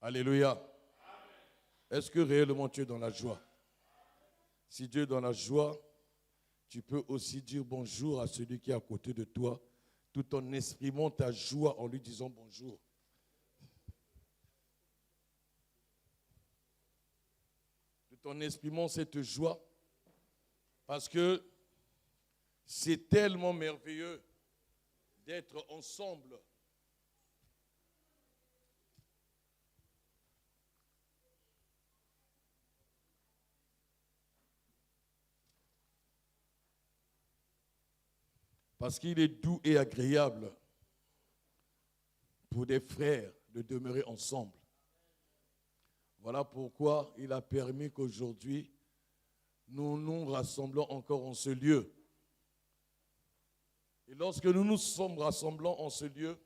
Alléluia. Est-ce que réellement tu es dans la joie? Si Dieu est dans la joie, tu peux aussi dire bonjour à celui qui est à côté de toi, tout en exprimant ta joie en lui disant bonjour. Tout en exprimant cette joie, parce que c'est tellement merveilleux d'être ensemble. Parce qu'il est doux et agréable pour des frères de demeurer ensemble. Voilà pourquoi il a permis qu'aujourd'hui, nous nous rassemblons encore en ce lieu. Et lorsque nous nous sommes rassemblés en ce lieu,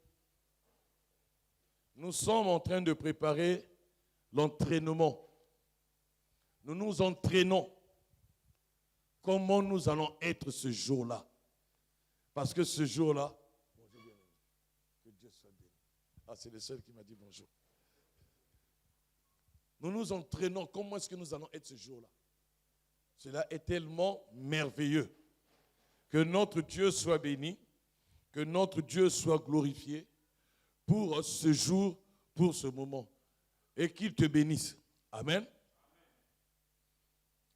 nous sommes en train de préparer l'entraînement. Nous nous entraînons. Comment nous allons être ce jour-là? Parce que ce jour-là, que Dieu soit béni. Ah, c'est le seul qui m'a dit bonjour. Nous nous entraînons. Comment est-ce que nous allons être ce jour-là? Cela est tellement merveilleux. Que notre Dieu soit béni, que notre Dieu soit glorifié pour ce jour, pour ce moment. Et qu'il te bénisse. Amen.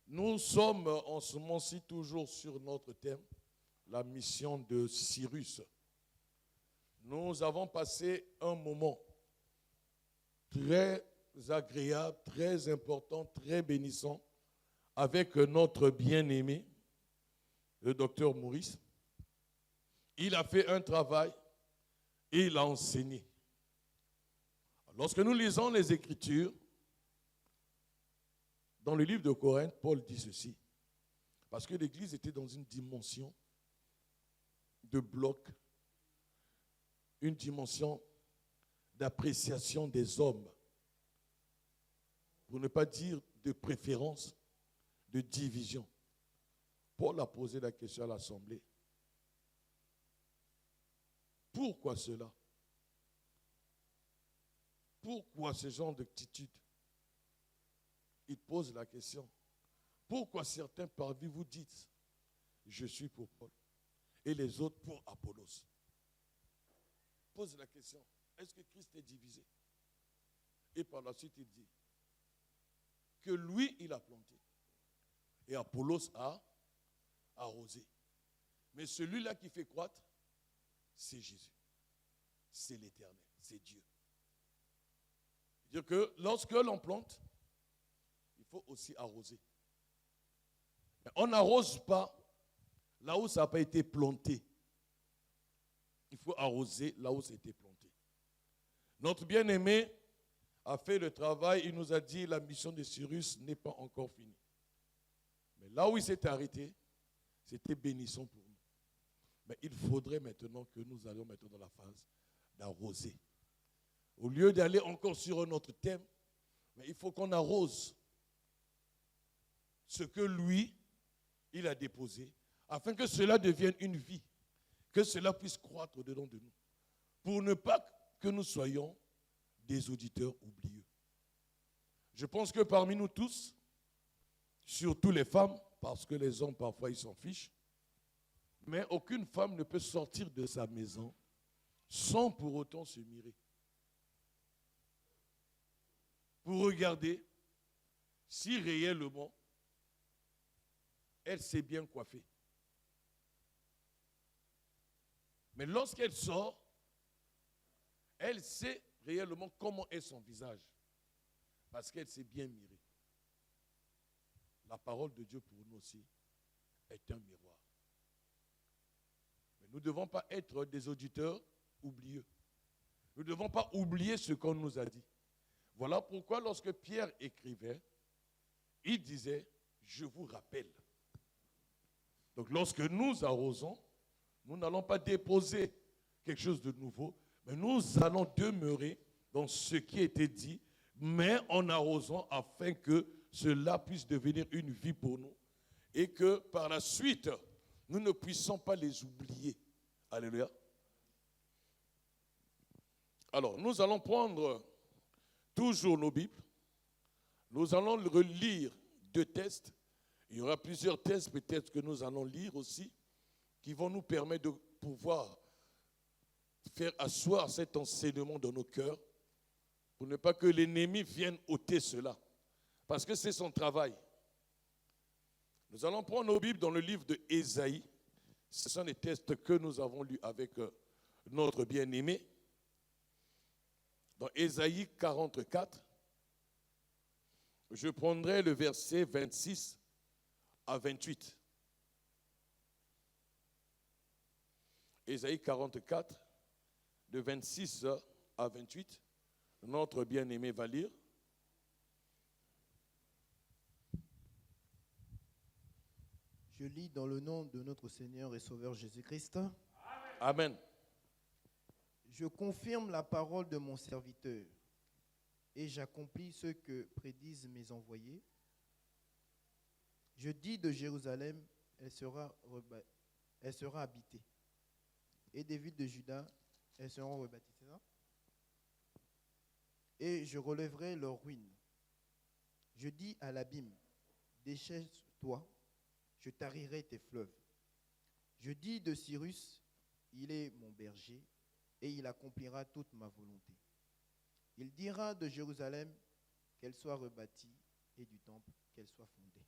Nous sommes en ce moment-ci toujours sur notre thème, la mission de Cyrus. Nous avons passé un moment très agréable, très important, très bénissant avec notre bien-aimé, le docteur Maurice. Il a fait un travail et il a enseigné. Lorsque nous lisons les Écritures, dans le livre de Corinthe, Paul dit ceci, parce que l'Église était dans une dimension de bloc, une dimension d'appréciation des hommes, pour ne pas dire de préférence, de division. Paul a posé la question à l'Assemblée. Pourquoi cela? Pourquoi ce genre d'attitude? Il pose la question. Pourquoi certains parmi vous dites, je suis pour Paul, et les autres pour Apollos? Pose la question. Est-ce que Christ est divisé? Et par la suite, il dit que lui, il a planté. Et Apollos a arrosé. Mais celui-là qui fait croître, c'est Jésus. C'est l'Éternel. C'est Dieu. C'est-à-dire que lorsque l'on plante, il faut aussi arroser. Mais on n'arrose pas là où ça n'a pas été planté. Il faut arroser là où ça a été planté. Notre bien-aimé a fait le travail. Il nous a dit la mission de Cyrus n'est pas encore finie. Mais là où il s'est arrêté, c'était bénissant pour nous. Mais il faudrait maintenant que nous allions maintenant dans la phase d'arroser. Au lieu d'aller encore sur un autre thème, mais il faut qu'on arrose ce que lui, il a déposé, afin que cela devienne une vie, que cela puisse croître dedans de nous, pour ne pas que nous soyons des auditeurs oublieux. Je pense que parmi nous tous, surtout les femmes, parce que les hommes parfois ils s'en fichent, mais aucune femme ne peut sortir de sa maison sans pour autant se mirer. Pour regarder si réellement elle s'est bien coiffée. Mais lorsqu'elle sort, elle sait réellement comment est son visage, parce qu'elle s'est bien mirée. La parole de Dieu pour nous aussi est un miroir. Mais nous ne devons pas être des auditeurs oublieux. Nous ne devons pas oublier ce qu'on nous a dit. Voilà pourquoi lorsque Pierre écrivait, il disait, je vous rappelle. Donc lorsque nous arrosons, nous n'allons pas déposer quelque chose de nouveau, mais nous allons demeurer dans ce qui a été dit, mais en arrosant afin que cela puisse devenir une vie pour nous et que par la suite, nous ne puissions pas les oublier. Alléluia. Alors, nous allons prendre toujours nos Bibles. Nous allons relire 2 textes. Il y aura plusieurs textes peut-être que nous allons lire aussi, qui vont nous permettre de pouvoir faire asseoir cet enseignement dans nos cœurs, pour ne pas que l'ennemi vienne ôter cela. Parce que c'est son travail. Nous allons prendre nos Bibles dans le livre de Ésaïe. Ce sont les textes que nous avons lus avec notre bien-aimé. Dans Ésaïe 44, je prendrai le verset 26 à 28. Ésaïe 44, de 26 à 28. Notre bien-aimé va lire. Je lis dans le nom de notre Seigneur et Sauveur Jésus-Christ. Amen. Je confirme la parole de mon serviteur et j'accomplis ce que prédisent mes envoyés. Je dis de Jérusalem, elle sera habitée. Et des villes de Juda, elles seront rebâties. C'est ça? Et je relèverai leurs ruines. Je dis à l'abîme, déchaîne-toi, je tarirai tes fleuves. Je dis de Cyrus, il est mon berger, et il accomplira toute ma volonté. Il dira de Jérusalem qu'elle soit rebâtie, et du temple qu'elle soit fondée.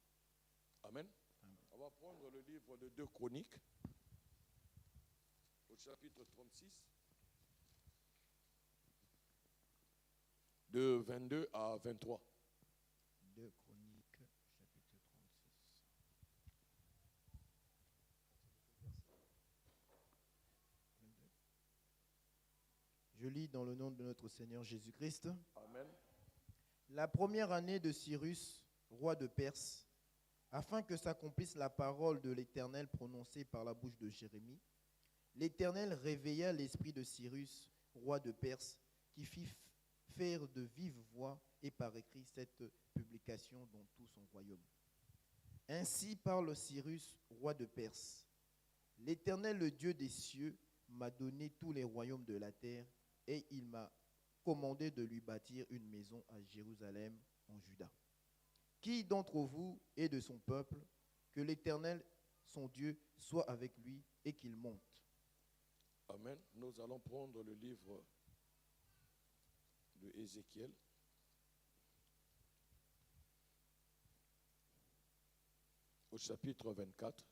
Amen. Amen. On va prendre le livre de 2 Chroniques, au chapitre 36, de 22 à 23. 2 Chroniques, chapitre 36. Je lis dans le nom de notre Seigneur Jésus-Christ. Amen. La première année de Cyrus, roi de Perse, afin que s'accomplisse la parole de l'Éternel prononcée par la bouche de Jérémie, l'Éternel réveilla l'esprit de Cyrus, roi de Perse, qui fit faire de vive voix et par écrit cette publication dans tout son royaume. Ainsi parle Cyrus, roi de Perse. L'Éternel, le Dieu des cieux, m'a donné tous les royaumes de la terre et il m'a commandé de lui bâtir une maison à Jérusalem, en Juda. Qui d'entre vous est de son peuple, que l'Éternel, son Dieu, soit avec lui et qu'il monte. Amen. Nous allons prendre le livre de Ézéchiel. Au chapitre 24.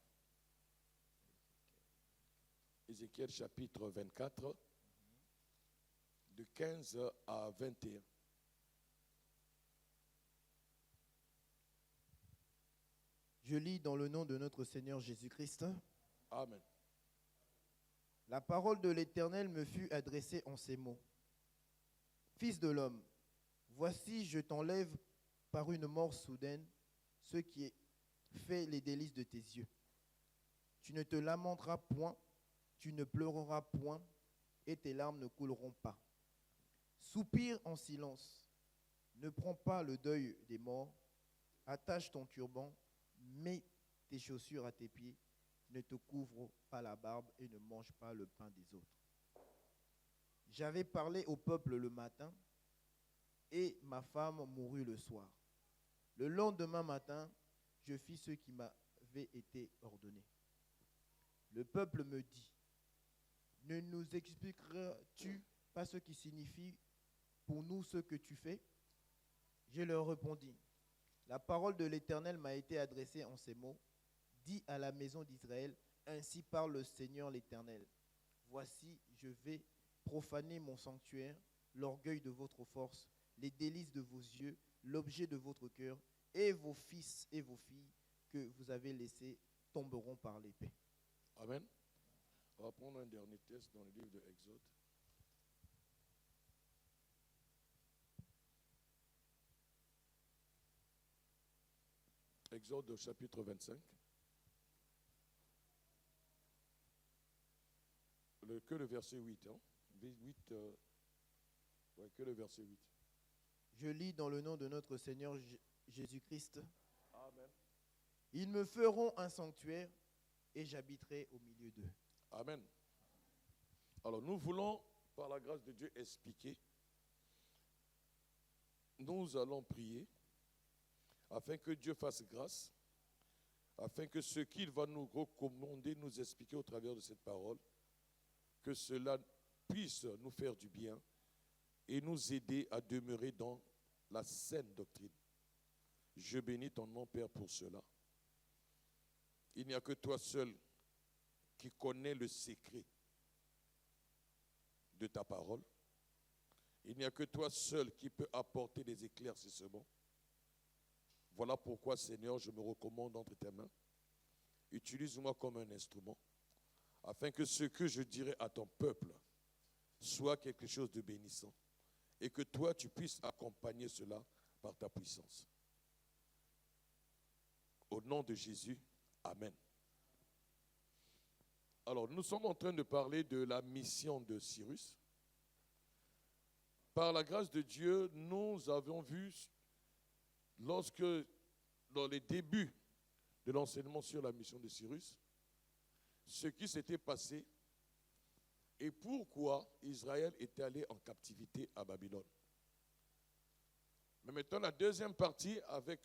Ézéchiel chapitre 24, de 15 à 21. Je lis dans le nom de notre Seigneur Jésus-Christ. Amen. La parole de l'Éternel me fut adressée en ces mots. Fils de l'homme, voici je t'enlève par une mort soudaine ce qui fait les délices de tes yeux. Tu ne te lamenteras point, tu ne pleureras point, et tes larmes ne couleront pas. Soupire en silence, ne prends pas le deuil des morts, attache ton turban, mets tes chaussures à tes pieds, ne te couvre pas la barbe et ne mange pas le pain des autres. J'avais parlé au peuple le matin, et ma femme mourut le soir. Le lendemain matin, je fis ce qui m'avait été ordonné. Le peuple me dit, ne nous expliqueras-tu pas ce qui signifie pour nous ce que tu fais? Je leur répondis, la parole de l'Éternel m'a été adressée en ces mots. Dis à la maison d'Israël, ainsi parle le Seigneur l'Éternel. Voici, je vais profaner mon sanctuaire, l'orgueil de votre force, les délices de vos yeux, l'objet de votre cœur, et vos fils et vos filles que vous avez laissés tomberont par l'épée. Amen. On va prendre un dernier texte dans le livre de Exode. Exode chapitre 25. Que le verset 8. Hein? 8 que le verset 8. Je lis dans le nom de notre Seigneur Jésus-Christ. Amen. Ils me feront un sanctuaire et j'habiterai au milieu d'eux. Amen. Alors nous voulons, par la grâce de Dieu, expliquer nous allons prier afin que Dieu fasse grâce, afin que ce qu'il va nous recommander, nous expliquer au travers de cette parole, que cela puisse nous faire du bien et nous aider à demeurer dans la saine doctrine. Je bénis ton nom, Père, pour cela. Il n'y a que toi seul qui connais le secret de ta parole. Il n'y a que toi seul qui peut apporter des éclaircissements. Voilà pourquoi, Seigneur, je me recommande entre tes mains. Utilise-moi comme un instrument, afin que ce que je dirai à ton peuple soit quelque chose de bénissant, et que toi, tu puisses accompagner cela par ta puissance. Au nom de Jésus, amen. Alors, nous sommes en train de parler de la mission de Cyrus. Par la grâce de Dieu, nous avons vu, lorsque, dans les débuts de l'enseignement sur la mission de Cyrus, ce qui s'était passé et pourquoi Israël était allé en captivité à Babylone. Mais maintenant, la deuxième partie avec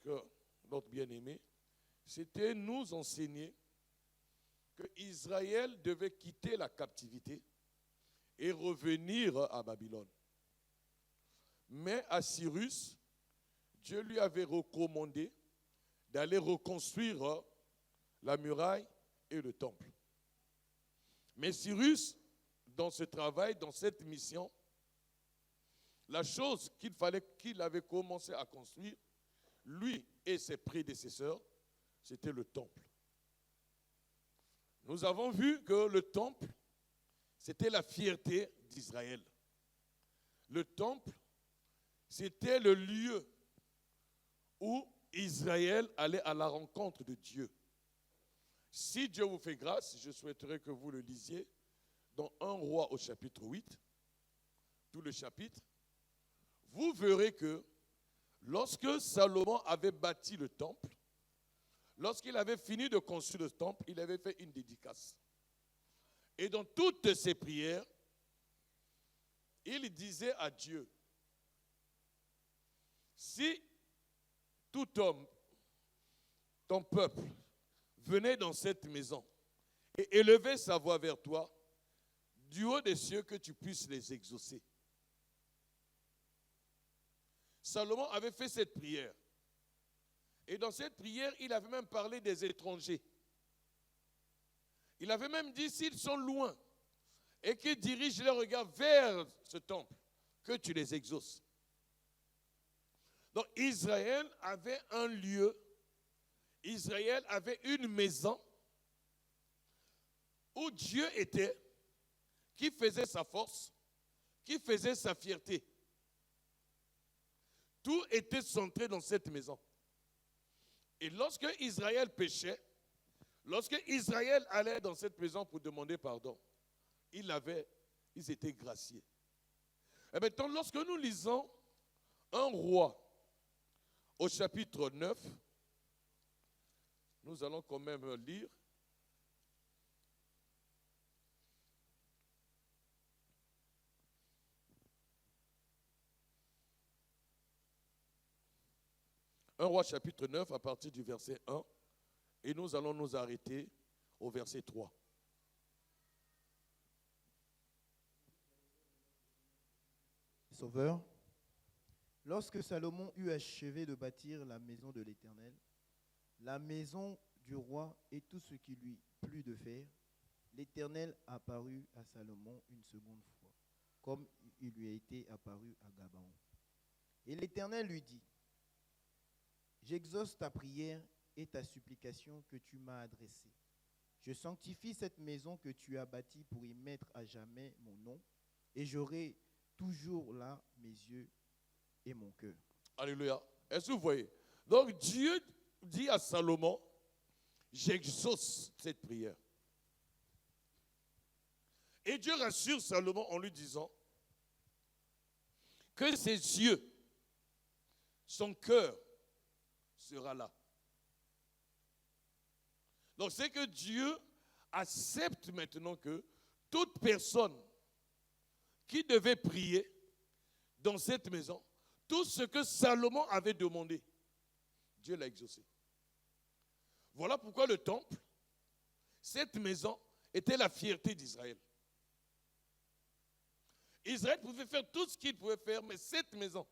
notre bien-aimé, c'était nous enseigner que Israël devait quitter la captivité et revenir à Babylone. Mais à Cyrus, Dieu lui avait recommandé d'aller reconstruire la muraille et le temple. Mais Cyrus, dans ce travail, dans cette mission, la chose qu'il avait commencé à construire, lui et ses prédécesseurs, c'était le temple. Nous avons vu que le temple, c'était la fierté d'Israël. Le temple, c'était le lieu où Israël allait à la rencontre de Dieu. Si Dieu vous fait grâce, je souhaiterais que vous le lisiez dans 1 Roi au chapitre 8, tout le chapitre. Vous verrez que lorsque Salomon avait bâti le temple, lorsqu'il avait fini de construire le temple, il avait fait une dédicace. Et dans toutes ses prières, il disait à Dieu, si tout homme, ton peuple, venait dans cette maison et élevait sa voix vers toi, du haut des cieux que tu puisses les exaucer. Salomon avait fait cette prière. Et dans cette prière, il avait même parlé des étrangers. Il avait même dit, s'ils sont loin et qu'ils dirigent leur regard vers ce temple, que tu les exauces. Donc Israël avait un lieu, Israël avait une maison où Dieu était, qui faisait sa force, qui faisait sa fierté. Tout était centré dans cette maison. Et lorsque Israël péchait, lorsque Israël allait dans cette maison pour demander pardon, ils étaient graciés. Et maintenant, lorsque nous lisons un roi au chapitre 9, nous allons quand même lire. Un roi chapitre 9 à partir du verset 1 et nous allons nous arrêter au verset 3. Sauveur, lorsque Salomon eut achevé de bâtir la maison de l'Éternel, la maison du roi et tout ce qui lui plut de faire, l'Éternel apparut à Salomon une seconde fois, comme il lui a été apparu à Gabaon. Et l'Éternel lui dit, j'exauce ta prière et ta supplication que tu m'as adressée. Je sanctifie cette maison que tu as bâtie pour y mettre à jamais mon nom, et j'aurai toujours là mes yeux et mon cœur. Alléluia. Est-ce que vous voyez? Donc Dieu dit à Salomon, j'exauce cette prière. Et Dieu rassure Salomon en lui disant que ses yeux, son cœur sera là. Donc c'est que Dieu accepte maintenant que toute personne qui devait prier dans cette maison, Tout ce que Salomon avait demandé, Dieu l'a exaucé. Voilà pourquoi le temple, cette maison, était la fierté d'Israël. Israël pouvait faire tout ce qu'il pouvait faire, mais cette maison,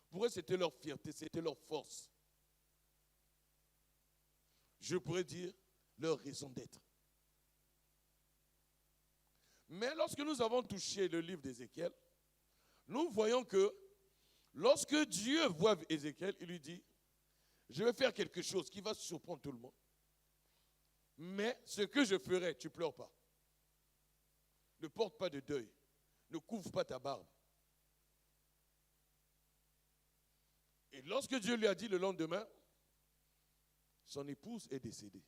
pour eux, c'était leur fierté, c'était leur force. Je pourrais dire leur raison d'être. Mais lorsque nous avons touché le livre d'Ézéchiel, nous voyons que lorsque Dieu voit Ézéchiel, il lui dit, je vais faire quelque chose qui va surprendre tout le monde. Mais ce que je ferai, tu ne pleures pas. Ne porte pas de deuil. Ne couvre pas ta barbe. Et lorsque Dieu lui a dit le lendemain, son épouse est décédée.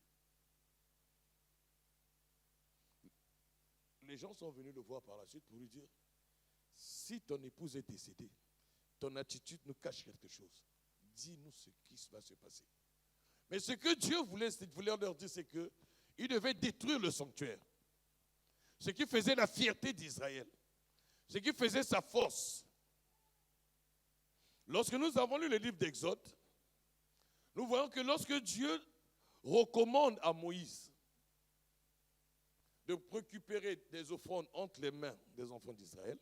Les gens sont venus le voir par la suite pour lui dire, si ton épouse est décédée, ton attitude nous cache quelque chose. Dis-nous ce qui va se passer. Mais ce que Dieu voulait leur dire, c'est qu'il devait détruire le sanctuaire. Ce qui faisait la fierté d'Israël. Ce qui faisait sa force. Lorsque nous avons lu le livre d'Exode, nous voyons que lorsque Dieu recommande à Moïse de récupérer des offrandes entre les mains des enfants d'Israël,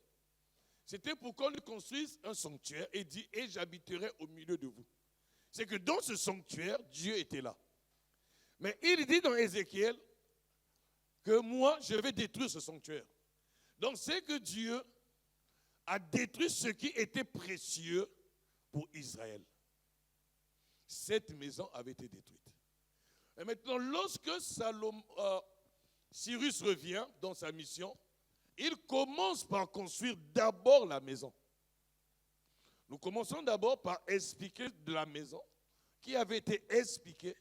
c'était pour qu'on lui construise un sanctuaire et dit, et j'habiterai au milieu de vous. C'est que dans ce sanctuaire, Dieu était là. Mais il dit dans Ézéchiel que moi, je vais détruire ce sanctuaire. Donc c'est que Dieu a détruit ce qui était précieux pour Israël. Cette maison avait été détruite. Et maintenant, lorsque Cyrus revient dans sa mission, il commence par construire d'abord la maison. Nous commençons d'abord par expliquer de la maison qui avait été expliquée,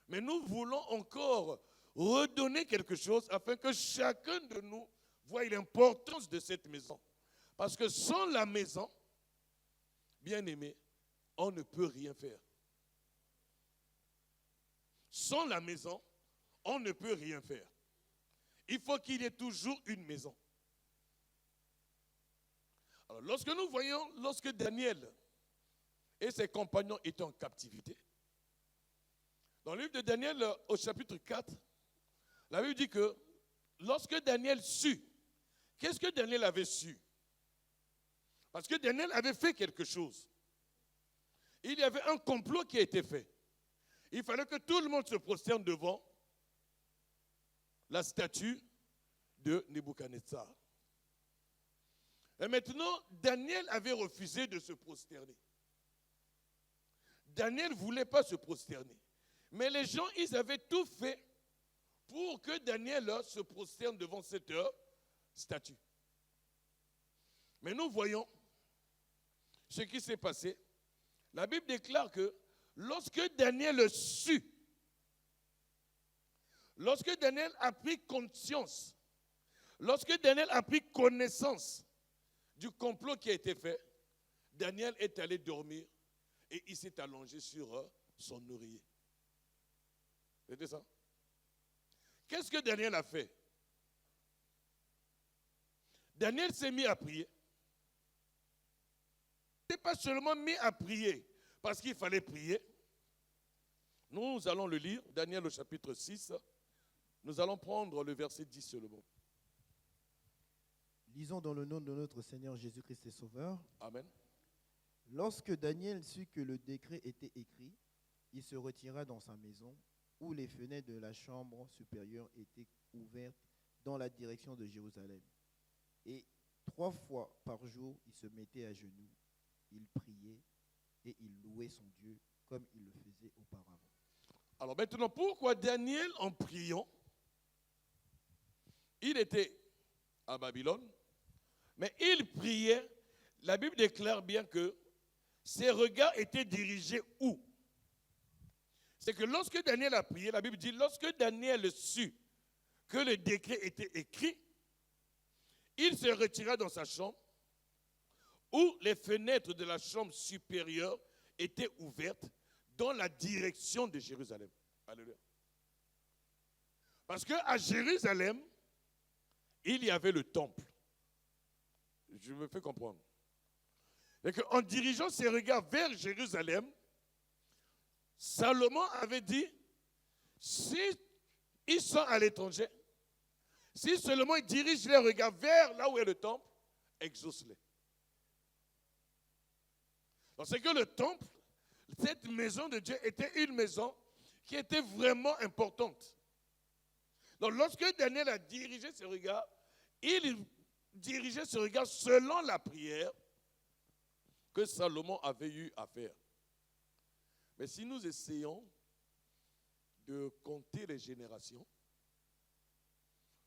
mais nous voulons encore redonner quelque chose afin que chacun de nous voie l'importance de cette maison. Parce que sans la maison, bien aimé, on ne peut rien faire. Sans la maison, on ne peut rien faire. Il faut qu'il y ait toujours une maison. Alors, lorsque nous voyons, lorsque Daniel et ses compagnons étaient en captivité, dans le livre de Daniel, au chapitre 4, la Bible dit que lorsque Daniel sut, qu'est-ce que Daniel avait su? Parce que Daniel avait fait quelque chose. Il y avait un complot qui a été fait. Il fallait que tout le monde se prosterne devant la statue de Nebuchadnezzar. Et maintenant, Daniel avait refusé de se prosterner. Daniel ne voulait pas se prosterner. Mais les gens, ils avaient tout fait pour que Daniel se prosterne devant cette statue. Mais nous voyons ce qui s'est passé. La Bible déclare que lorsque Daniel sut, lorsque Daniel a pris conscience, lorsque Daniel a pris connaissance du complot qui a été fait, Daniel est allé dormir et il s'est allongé sur son oreiller. C'était ça? Qu'est-ce que Daniel a fait? Daniel s'est mis à prier. Il n'est pas seulement mis à prier parce qu'il fallait prier. Nous allons le lire, Daniel au chapitre 6. Nous allons prendre le verset 10 seulement. Lisons dans le nom de notre Seigneur Jésus-Christ et Sauveur. Amen. Lorsque Daniel sut que le décret était écrit, il se retira dans sa maison, où les fenêtres de la chambre supérieure étaient ouvertes dans la direction de Jérusalem. Et 3 fois par jour, il se mettait à genoux, il priait et il louait son Dieu comme il le faisait auparavant. Alors maintenant, pourquoi Daniel, en priant, il était à Babylone, mais il priait, la Bible déclare bien que ses regards étaient dirigés où? C'est que lorsque Daniel a prié, la Bible dit, lorsque Daniel sut que le décret était écrit, il se retira dans sa chambre, où les fenêtres de la chambre supérieure étaient ouvertes dans la direction de Jérusalem. Alléluia. Parce qu'à Jérusalem, il y avait le temple. Je me fais comprendre. Et qu'en dirigeant ses regards vers Jérusalem, Salomon avait dit, si ils sont à l'étranger, si seulement ils dirigent les regards vers là où est le temple, exauce-les. Parce que le temple, cette maison de Dieu était une maison qui était vraiment importante. Donc lorsque Daniel a dirigé ses regards, il dirigeait ses regards selon la prière que Salomon avait eu à faire. Mais si nous essayons de compter les générations,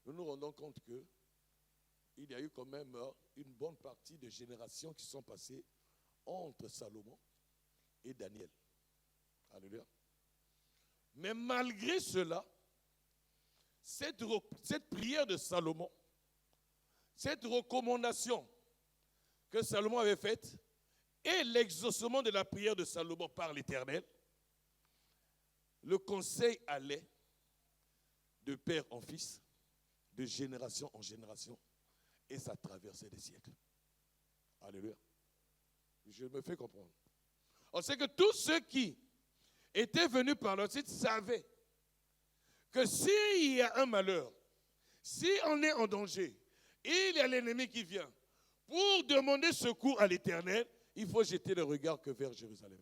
nous nous rendons compte qu'il y a eu quand même une bonne partie de générations qui sont passées entre Salomon et Daniel. Alléluia. Mais malgré cela, cette prière de Salomon, cette recommandation que Salomon avait faite et l'exaucement de la prière de Salomon par l'Éternel, le conseil allait de père en fils, de génération en génération, et ça traversait des siècles. Alléluia. Je me fais comprendre. On sait que tous ceux qui étaient venus par leur site savaient que s'il y a un malheur, si on est en danger, il y a l'ennemi qui vient, pour demander secours à l'Éternel, il faut jeter le regard que vers Jérusalem.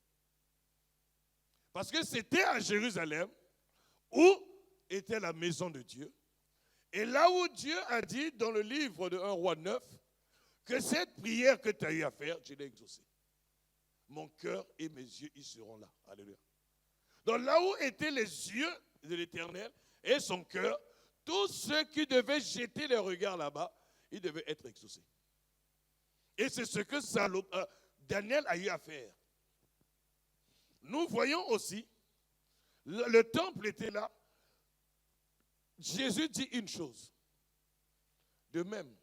Parce que c'était à Jérusalem où était la maison de Dieu. Et là où Dieu a dit dans le livre de 1 Roi 9 que cette prière que tu as eu à faire, je l'ai exaucée. Mon cœur et mes yeux, ils seront là. Alléluia. Donc là où étaient les yeux de l'Éternel et son cœur, tous ceux qui devaient jeter les regards là-bas, ils devaient être exaucés. Et c'est ce que Daniel a eu à faire. Nous voyons aussi, le temple était là. Jésus dit une chose. De même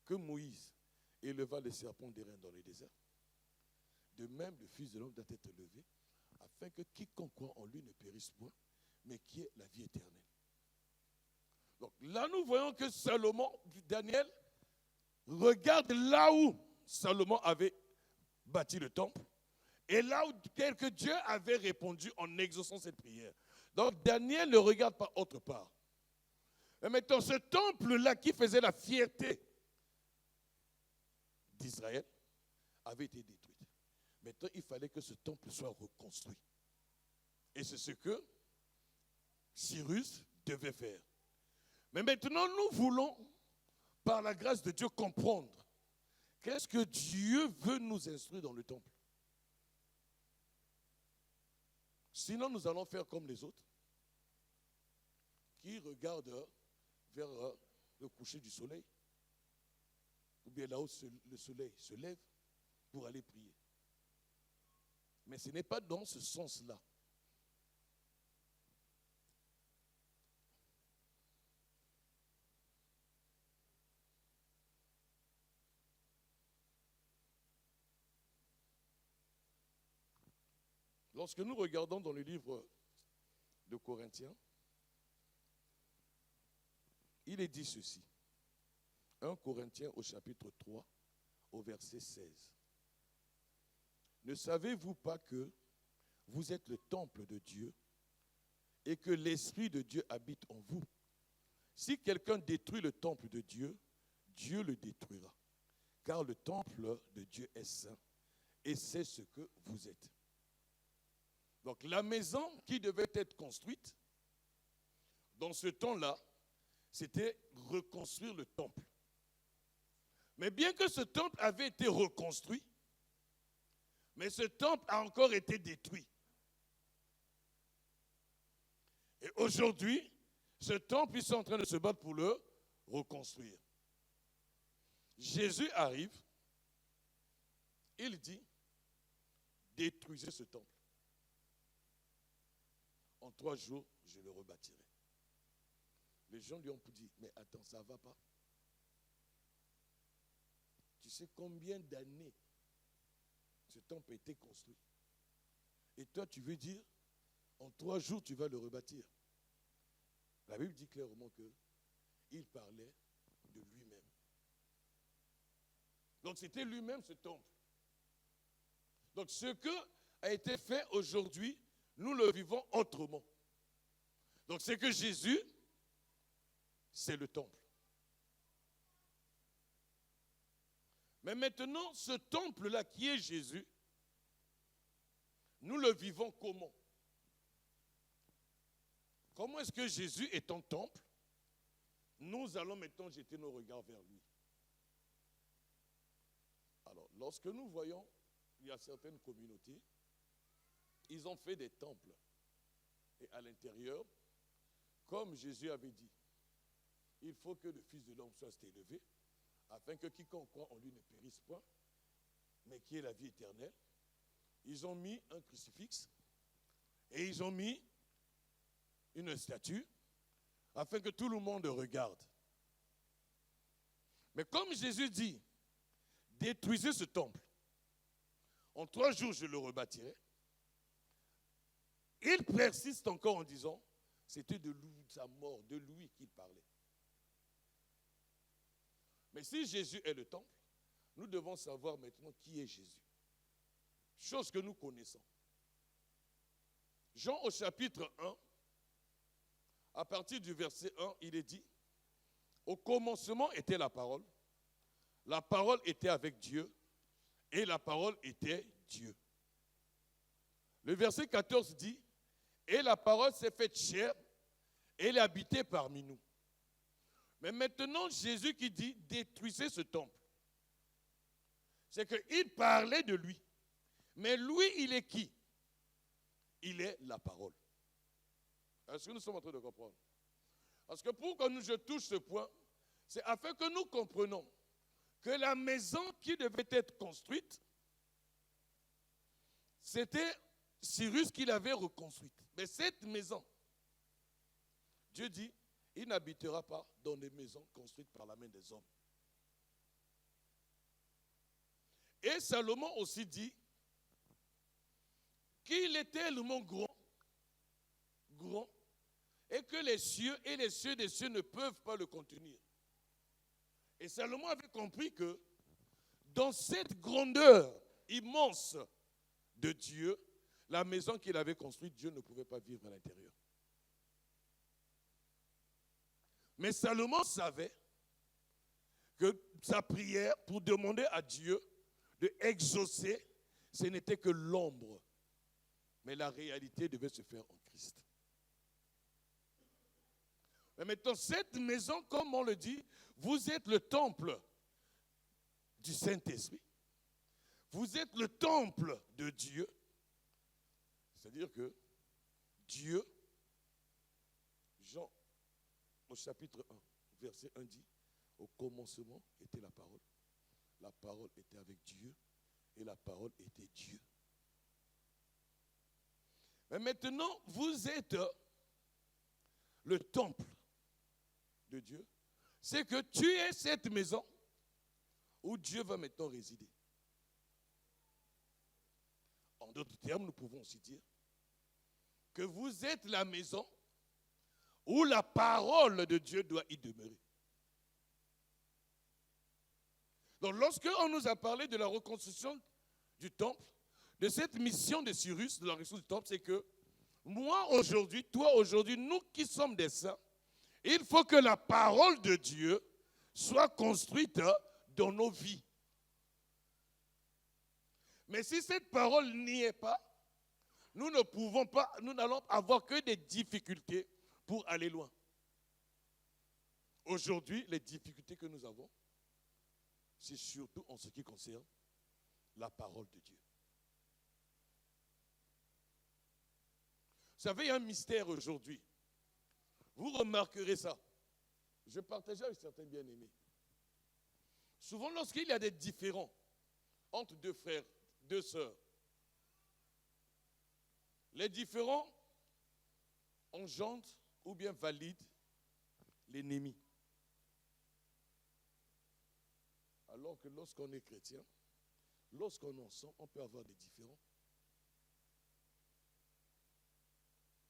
que Moïse éleva le serpent d'airain dans le désert, de même le Fils de l'homme doit être élevé, afin que quiconque croit en lui ne périsse point, mais qui ait la vie éternelle. Donc là, nous voyons que Daniel, regarde là où Salomon avait bâti le temple, et là où que Dieu avait répondu en exaucant cette prière. Donc Daniel ne regarde pas autre part. Mais maintenant, ce temple-là qui faisait la fierté d'Israël avait été détruit. Maintenant, il fallait que ce temple soit reconstruit. Et c'est ce que Cyrus devait faire. Mais maintenant, nous voulons, par la grâce de Dieu, comprendre qu'est-ce que Dieu veut nous instruire dans le temple. Sinon, nous allons faire comme les autres, qui regardent vers le coucher du soleil, ou bien là où le soleil se lève pour aller prier. Mais ce n'est pas dans ce sens-là. Lorsque nous regardons dans le livre de Corinthiens, il est dit ceci. 1 Corinthiens au chapitre 3, au verset 16. Ne savez-vous pas que vous êtes le temple de Dieu et que l'Esprit de Dieu habite en vous? Si quelqu'un détruit le temple de Dieu, Dieu le détruira. Car le temple de Dieu est saint et c'est ce que vous êtes. Donc la maison qui devait être construite, dans ce temps-là, c'était reconstruire le temple. Mais bien que ce temple avait été reconstruit, mais ce temple a encore été détruit. Et aujourd'hui, ce temple, ils sont en train de se battre pour le reconstruire. Jésus arrive, il dit, détruisez ce temple. En 3 jours, je le rebâtirai. Les gens lui ont dit, mais attends, ça ne va pas. Tu sais combien d'années ce temple a été construit? Et toi, tu veux dire, en 3 jours, tu vas le rebâtir. La Bible dit clairement qu'il parlait de lui-même. Donc c'était lui-même ce temple. Donc ce que a été fait aujourd'hui, nous le vivons autrement. Donc c'est que Jésus, c'est le temple. Mais maintenant, ce temple-là qui est Jésus, nous le vivons comment? Comment est-ce que Jésus est en temple? Nous allons maintenant jeter nos regards vers lui. Alors, lorsque nous voyons, il y a certaines communautés, ils ont fait des temples. Et à l'intérieur, comme Jésus avait dit, il faut que le Fils de l'homme soit élevé, afin que quiconque croit en lui ne périsse point, mais qui ait la vie éternelle. Ils ont mis un crucifix et ils ont mis une statue, afin que tout le monde regarde. Mais comme Jésus dit, détruisez ce temple, en 3 jours je le rebâtirai, il persiste encore en disant, c'était de sa mort, de lui qu'il parlait. Mais si Jésus est le temple, nous devons savoir maintenant qui est Jésus. Chose que nous connaissons. Jean au chapitre 1, à partir du verset 1, il est dit, au commencement était la parole était avec Dieu, et la parole était Dieu. Le verset 14 dit, et la parole s'est faite chair, et elle est habitée parmi nous. Mais maintenant, Jésus qui dit, détruisez ce temple. C'est qu'il parlait de lui. Mais lui, il est qui? Il est la parole. Est-ce que nous sommes en train de comprendre? Parce que pour que je touche ce point, c'est afin que nous comprenions que la maison qui devait être construite, c'était Cyrus qui l'avait reconstruite. Mais cette maison, Dieu dit, il n'habitera pas dans des maisons construites par la main des hommes. Et Salomon aussi dit qu'il est tellement grand, et que les cieux et les cieux des cieux ne peuvent pas le contenir. Et Salomon avait compris que dans cette grandeur immense de Dieu, la maison qu'il avait construite, Dieu ne pouvait pas vivre à l'intérieur. Mais Salomon savait que sa prière pour demander à Dieu de exaucer, ce n'était que l'ombre. Mais la réalité devait se faire en Christ. Mais maintenant, cette maison, comme on le dit, vous êtes le temple du Saint-Esprit. Vous êtes le temple de Dieu. C'est-à-dire que Dieu, Jean, au chapitre 1, verset 1 dit, au commencement était la parole. La parole était avec Dieu et la parole était Dieu. Mais maintenant, vous êtes le temple de Dieu. C'est que tu es cette maison où Dieu va maintenant résider. En d'autres termes, nous pouvons aussi dire que vous êtes la maison où la parole de Dieu doit y demeurer. Donc lorsque on nous a parlé de la reconstruction du temple, de cette mission de Cyrus, de la reconstruction du temple, c'est que moi aujourd'hui, toi aujourd'hui, nous qui sommes des saints, il faut que la parole de Dieu soit construite dans nos vies. Mais si cette parole n'y est pas, nous ne pouvons pas, nous n'allons avoir que des difficultés pour aller loin. Aujourd'hui, les difficultés que nous avons, c'est surtout en ce qui concerne la parole de Dieu. Vous savez, il y a un mystère aujourd'hui. Vous remarquerez ça. Je partageais avec certains bien-aimés. Souvent, lorsqu'il y a des différends entre deux frères, deux sœurs, les différends engendrent ou bien valident l'ennemi. Alors que lorsqu'on est chrétien, lorsqu'on est ensemble, on peut avoir des différends.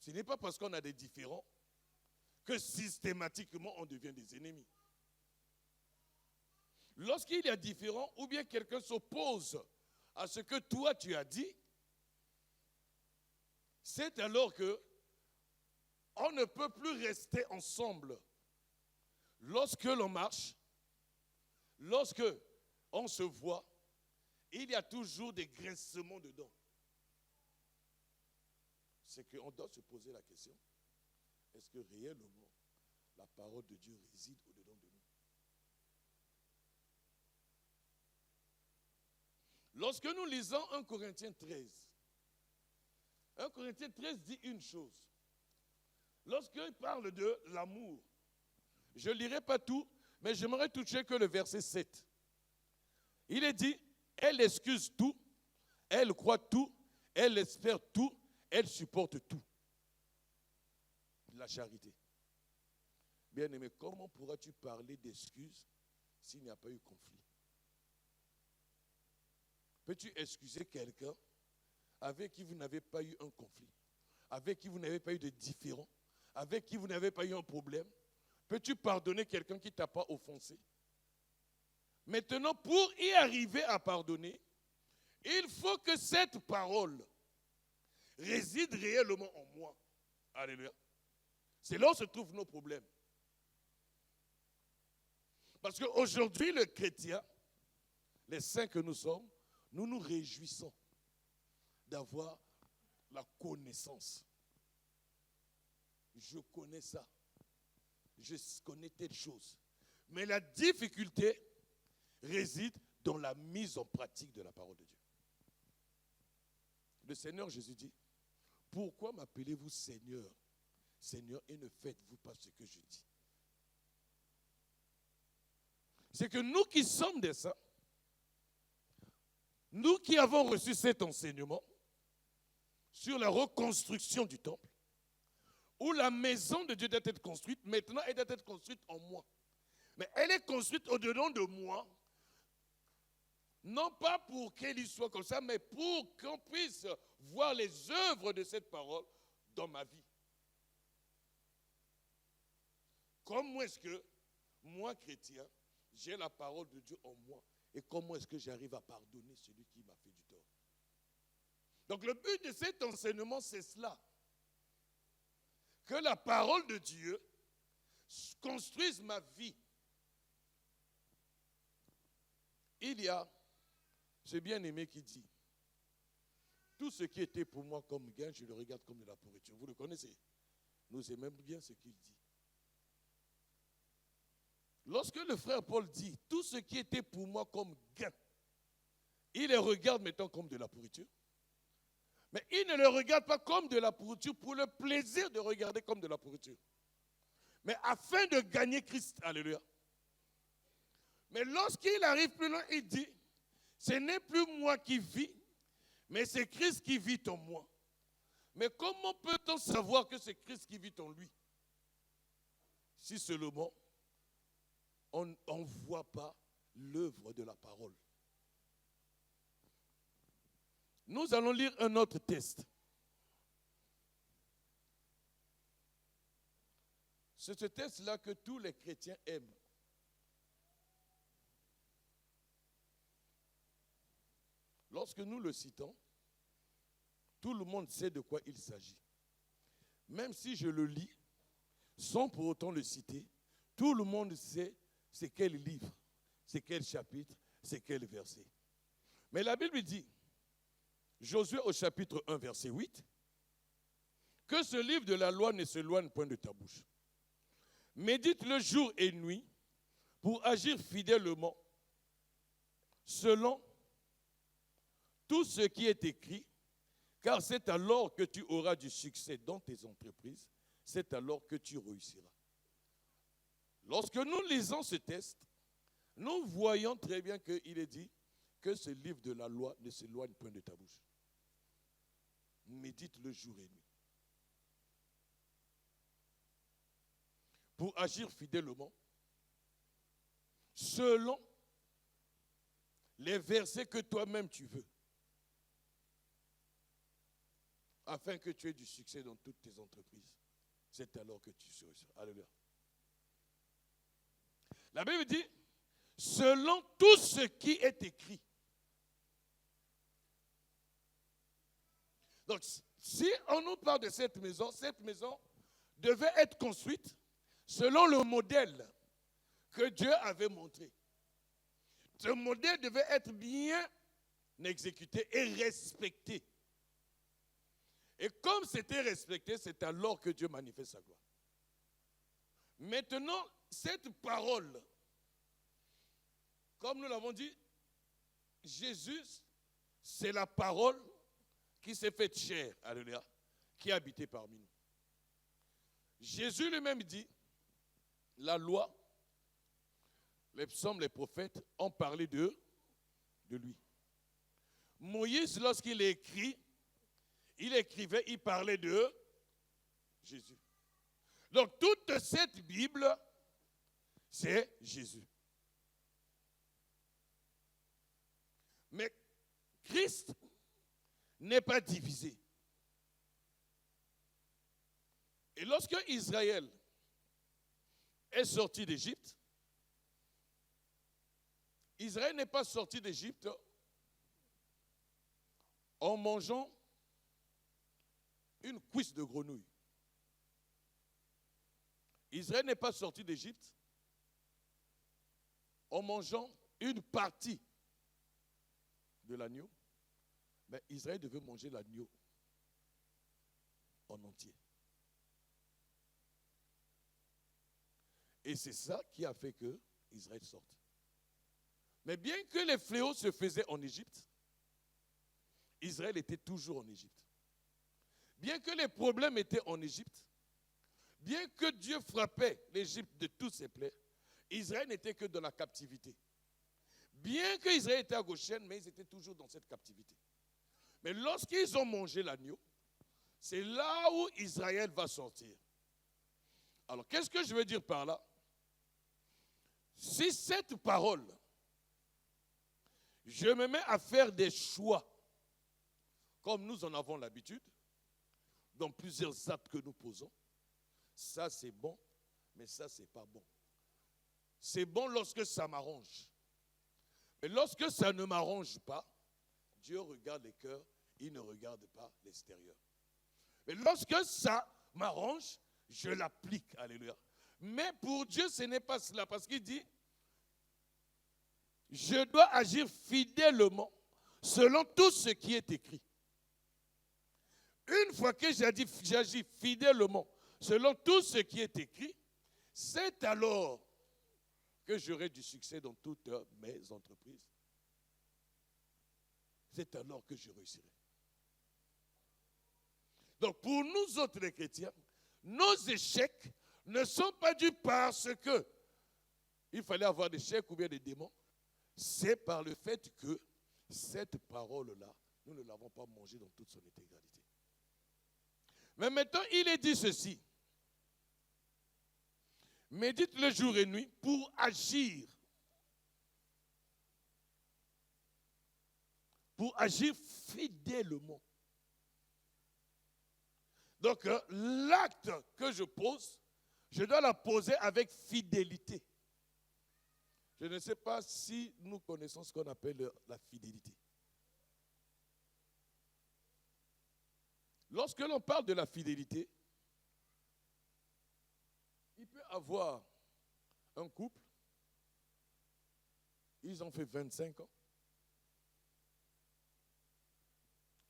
Ce n'est pas parce qu'on a des différends que systématiquement on devient des ennemis. Lorsqu'il y a différent, ou bien quelqu'un s'oppose à ce que toi tu as dit, c'est alors que on ne peut plus rester ensemble. Lorsque l'on marche, lorsque on se voit, il y a toujours des graissements dedans. C'est qu'on doit se poser la question, est-ce que réellement la parole de Dieu réside au-dedans de nous? Lorsque nous lisons 1 Corinthiens 13, 1 Corinthiens 13 dit une chose. Lorsqu'il parle de l'amour, je ne lirai pas tout, mais j'aimerais toucher que le verset 7. Il est dit, elle excuse tout, elle croit tout, elle espère tout, elle supporte tout. La charité. Bien-aimé, comment pourras-tu parler d'excuses s'il n'y a pas eu conflit? Peux-tu excuser quelqu'un avec qui vous n'avez pas eu un conflit, avec qui vous n'avez pas eu de différend, avec qui vous n'avez pas eu un problème? Peux-tu pardonner quelqu'un qui ne t'a pas offensé? Maintenant, pour y arriver à pardonner, il faut que cette parole réside réellement en moi. Alléluia. C'est là où se trouvent nos problèmes. Parce qu'aujourd'hui, le chrétien, les saints que nous sommes, nous nous réjouissons d'avoir la connaissance. Je connais ça. Je connais telle chose. Mais la difficulté réside dans la mise en pratique de la parole de Dieu. Le Seigneur Jésus dit, pourquoi m'appelez-vous Seigneur, Seigneur, et ne faites-vous pas ce que je dis? C'est que nous qui sommes des saints, nous qui avons reçu cet enseignement sur la reconstruction du temple, où la maison de Dieu doit être construite, maintenant elle doit être construite en moi. Mais elle est construite au-dedans de moi, non pas pour qu'elle y soit comme ça, mais pour qu'on puisse voir les œuvres de cette parole dans ma vie. Comment est-ce que moi, chrétien, j'ai la parole de Dieu en moi? Et comment est-ce que j'arrive à pardonner celui qui m'a fait du tort? Donc le but de cet enseignement, c'est cela. Que la parole de Dieu construise ma vie. Il y a ce bien-aimé qui dit, tout ce qui était pour moi comme gain, je le regarde comme de la pourriture. Vous le connaissez? Nous aimons bien ce qu'il dit. Lorsque le frère Paul dit, tout ce qui était pour moi comme gain, il les regarde maintenant comme de la pourriture. Mais il ne le regarde pas comme de la pourriture pour le plaisir de regarder comme de la pourriture. Mais afin de gagner Christ. Alléluia. Mais lorsqu'il arrive plus loin, il dit, ce n'est plus moi qui vis, mais c'est Christ qui vit en moi. Mais comment peut-on savoir que c'est Christ qui vit en lui? Si seulement on ne voit pas l'œuvre de la parole. Nous allons lire un autre texte. C'est ce texte-là que tous les chrétiens aiment. Lorsque nous le citons, tout le monde sait de quoi il s'agit. Même si je le lis, sans pour autant le citer, tout le monde sait c'est quel livre, c'est quel chapitre, c'est quel verset. Mais la Bible dit, Josué au chapitre 1, verset 8, que ce livre de la loi ne s'éloigne point de ta bouche. Médite-le jour et nuit pour agir fidèlement selon tout ce qui est écrit, car c'est alors que tu auras du succès dans tes entreprises, c'est alors que tu réussiras. Lorsque nous lisons ce texte, nous voyons très bien qu'il est dit que ce livre de la loi ne s'éloigne point de ta bouche. Médite le jour et nuit. Pour agir fidèlement, selon les versets que toi-même tu veux, afin que tu aies du succès dans toutes tes entreprises. C'est alors que tu seras. Alléluia. La Bible dit, selon tout ce qui est écrit. Donc, si on nous parle de cette maison devait être construite selon le modèle que Dieu avait montré. Ce modèle devait être bien exécuté et respecté. Et comme c'était respecté, c'est alors que Dieu manifeste sa gloire. Maintenant, cette parole, comme nous l'avons dit, Jésus, c'est la parole qui s'est faite chair, alléluia, qui a habité parmi nous. Jésus lui-même dit, la loi, les psaumes, les prophètes ont parlé de lui. Moïse, lorsqu'il écrit, il écrivait, il parlait de Jésus. Donc toute cette Bible, c'est Jésus. Mais Christ n'est pas divisé. Et lorsque Israël est sorti d'Égypte, Israël n'est pas sorti d'Égypte en mangeant une cuisse de grenouille. Israël n'est pas sorti d'Égypte en mangeant une partie de l'agneau, mais Israël devait manger l'agneau en entier. Et c'est ça qui a fait que Israël sorte. Mais bien que les fléaux se faisaient en Égypte, Israël était toujours en Égypte. Bien que les problèmes étaient en Égypte, bien que Dieu frappait l'Égypte de tous ses plaies, Israël n'était que dans la captivité. Bien qu'Israël était à Goshen, mais ils étaient toujours dans cette captivité. Mais lorsqu'ils ont mangé l'agneau, c'est là où Israël va sortir. Alors, qu'est-ce que je veux dire par là? Si cette parole, je me mets à faire des choix, comme nous en avons l'habitude, dans plusieurs actes que nous posons, ça c'est bon, mais ça c'est pas bon. C'est bon lorsque ça m'arrange. Mais lorsque ça ne m'arrange pas, Dieu regarde les cœurs, il ne regarde pas l'extérieur. Mais lorsque ça m'arrange, je l'applique, alléluia. Mais pour Dieu, ce n'est pas cela, parce qu'il dit, je dois agir fidèlement selon tout ce qui est écrit. Une fois que j'agis fidèlement selon tout ce qui est écrit, c'est alors que j'aurai du succès dans toutes mes entreprises. C'est alors que je réussirai. Donc pour nous autres les chrétiens, nos échecs ne sont pas dus parce que il fallait avoir des chèques ou bien des démons. C'est par le fait que cette parole-là, nous ne l'avons pas mangée dans toute son intégralité. Mais maintenant, il est dit ceci. Médite le jour et nuit pour agir. Pour agir fidèlement. Donc, l'acte que je pose, je dois la poser avec fidélité. Je ne sais pas si nous connaissons ce qu'on appelle la fidélité. Lorsque l'on parle de la fidélité, il peut avoir un couple, ils ont fait 25 ans,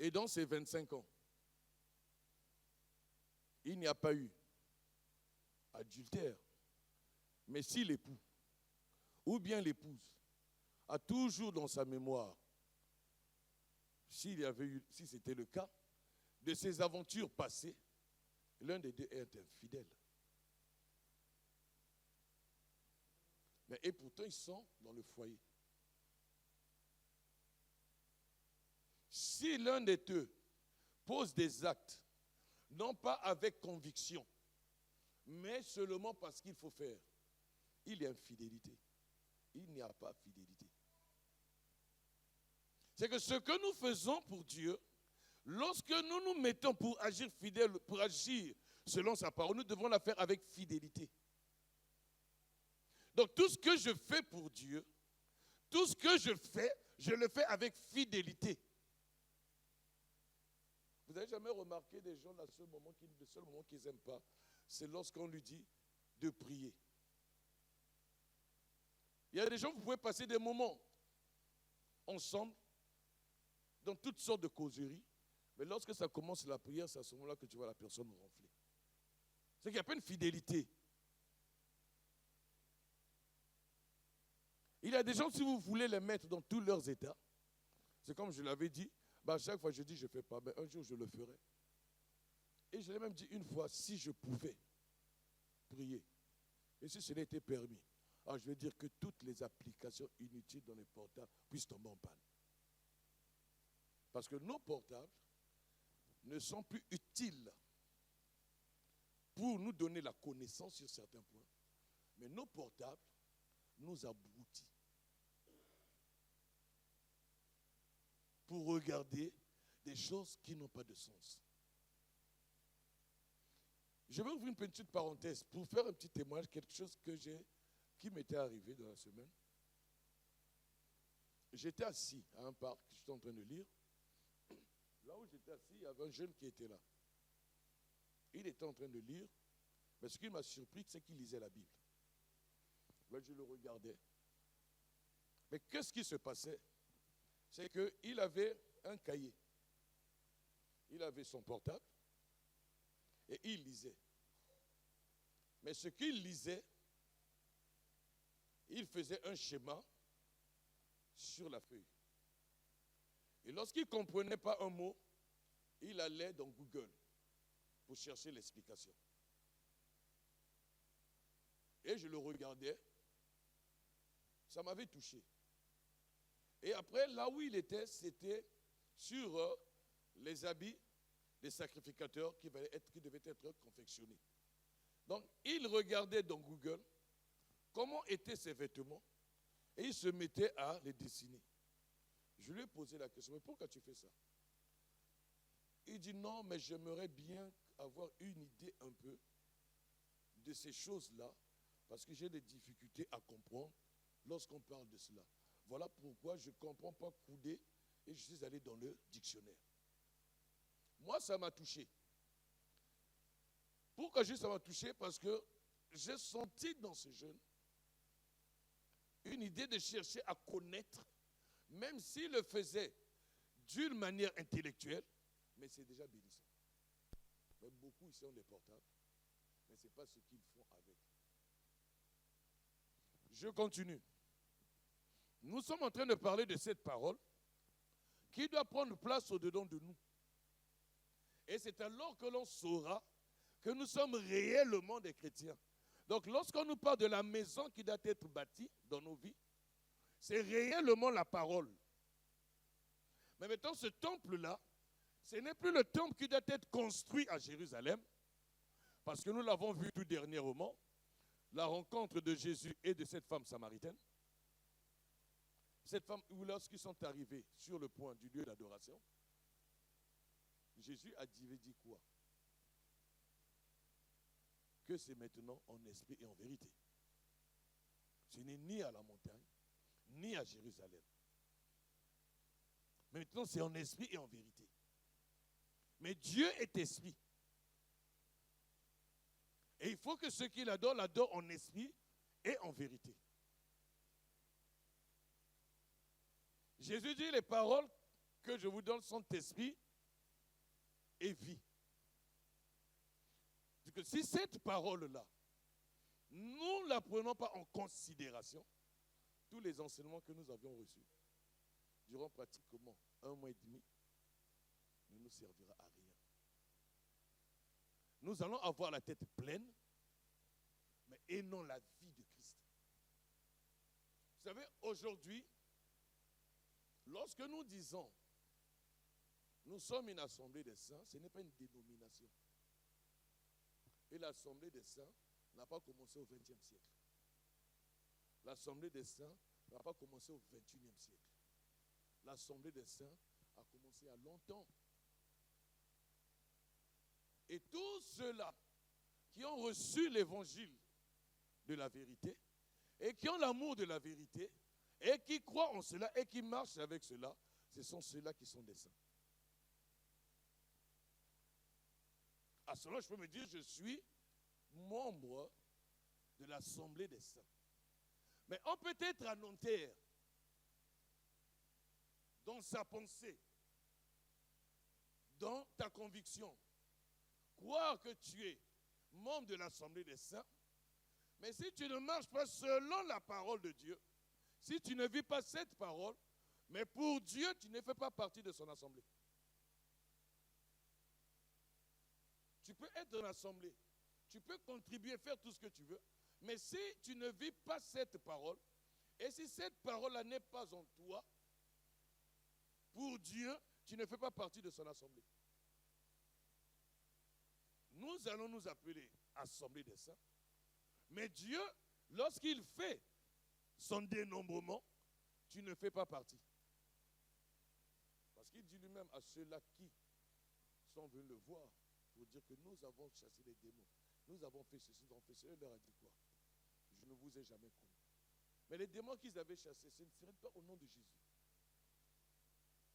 et dans ces 25 ans, il n'y a pas eu adultère. Mais si l'époux, ou bien l'épouse, a toujours dans sa mémoire, si c'était le cas, de ses aventures passées, l'un des deux est infidèle. Et pourtant, ils sont dans le foyer. Si l'un des deux pose des actes, non pas avec conviction, mais seulement parce qu'il faut faire, il y a infidélité. Il n'y a pas fidélité. C'est que ce que nous faisons pour Dieu, lorsque nous nous mettons pour agir fidèle, pour agir selon sa parole, nous devons la faire avec fidélité. Donc tout ce que je fais pour Dieu, Tout ce que je le fais avec fidélité. Vous n'avez jamais remarqué des gens, le seul moment qu'ils n'aiment pas, c'est lorsqu'on lui dit de prier. Il y a des gens, vous pouvez passer des moments ensemble, dans toutes sortes de causeries, mais lorsque ça commence la prière, c'est à ce moment-là que tu vois la personne ronfler. C'est qu'il n'y a pas une fidélité. Il y a des gens, si vous voulez les mettre dans tous leurs états, c'est comme je l'avais dit, à chaque fois je dis je ne fais pas, mais un jour je le ferai. Et je l'ai même dit une fois, si je pouvais prier, et si cela était permis, alors je vais dire que toutes les applications inutiles dans les portables puissent tomber en panne. Parce que nos portables ne sont plus utiles pour nous donner la connaissance sur certains points, mais nos portables nous abrutit pour regarder des choses qui n'ont pas de sens. Je vais ouvrir une petite parenthèse pour faire un petit témoignage, quelque chose qui m'était arrivé dans la semaine. J'étais assis à un parc, j'étais en train de lire. Là où j'étais assis, il y avait un jeune qui était là. Il était en train de lire, mais ce qui m'a surpris, c'est qu'il lisait la Bible. Là, je le regardais. Mais qu'est-ce qui se passait? C'est qu'il avait un cahier. Il avait son portable et il lisait. Mais ce qu'il lisait, il faisait un schéma sur la feuille. Et lorsqu'il ne comprenait pas un mot, il allait dans Google pour chercher l'explication. Et je le regardais, ça m'avait touché. Et après, là où il était, c'était sur les habits des sacrificateurs qui devaient être confectionnés. Donc, il regardait dans Google comment étaient ses vêtements et il se mettait à les dessiner. Je lui ai posé la question, mais pourquoi tu fais ça? Il dit non, mais j'aimerais bien avoir une idée un peu de ces choses-là parce que j'ai des difficultés à comprendre lorsqu'on parle de cela. Voilà pourquoi je ne comprends pas coudé et je suis allé dans le dictionnaire. Moi, ça m'a touché. Pourquoi ça m'a touché? Parce que j'ai senti dans ce jeune une idée de chercher à connaître, même s'il le faisait d'une manière intellectuelle, mais c'est déjà bénissant. Mais beaucoup ici ont des portables, mais ce n'est pas ce qu'ils font avec. Je continue. Nous sommes en train de parler de cette parole qui doit prendre place au-dedans de nous. Et c'est alors que l'on saura que nous sommes réellement des chrétiens. Donc lorsqu'on nous parle de la maison qui doit être bâtie dans nos vies, c'est réellement la parole. Mais maintenant, ce temple-là, ce n'est plus le temple qui doit être construit à Jérusalem, parce que nous l'avons vu tout dernièrement, la rencontre de Jésus et de cette femme samaritaine. Cette femme, lorsqu'ils sont arrivés sur le point du lieu d'adoration, Jésus a dit quoi? Que c'est maintenant en esprit et en vérité. Ce n'est ni à la montagne, ni à Jérusalem. Mais maintenant, c'est en esprit et en vérité. Mais Dieu est esprit. Et il faut que ceux qui l'adorent en esprit et en vérité. Jésus dit, les paroles que je vous donne sont esprit et vie. C'est que si cette parole-là, nous ne la prenons pas en considération, tous les enseignements que nous avions reçus, durant pratiquement 1 mois et demi, ne nous servira à rien. Nous allons avoir la tête pleine, mais et non la vie de Christ. Vous savez, aujourd'hui, lorsque nous disons nous sommes une assemblée des saints, ce n'est pas une dénomination. Et l'assemblée des saints n'a pas commencé au XXe siècle. L'assemblée des saints n'a pas commencé au XXIe siècle. L'assemblée des saints a commencé à longtemps. Et tous ceux-là qui ont reçu l'évangile de la vérité et qui ont l'amour de la vérité, et qui croient en cela et qui marchent avec cela, ce sont ceux-là qui sont des saints. À cela, je peux me dire, je suis membre de l'Assemblée des saints. Mais on peut être à Nanterre, dans sa pensée, dans ta conviction, croire que tu es membre de l'Assemblée des saints, mais si tu ne marches pas selon la parole de Dieu, si tu ne vis pas cette parole, mais pour Dieu, tu ne fais pas partie de son assemblée. Tu peux être dans l'assemblée, tu peux contribuer, faire tout ce que tu veux, mais si tu ne vis pas cette parole, et si cette parole-là n'est pas en toi, pour Dieu, tu ne fais pas partie de son assemblée. Nous allons nous appeler Assemblée des saints, mais Dieu, lorsqu'il fait son dénombrement, tu ne fais pas partie. Parce qu'il dit lui-même à ceux-là qui sont venus le voir, pour dire que nous avons chassé les démons, nous avons fait ceci, nous avons fait cela. Il leur a dit quoi? Je ne vous ai jamais connu. Mais les démons qu'ils avaient chassés, ce ne serait pas au nom de Jésus.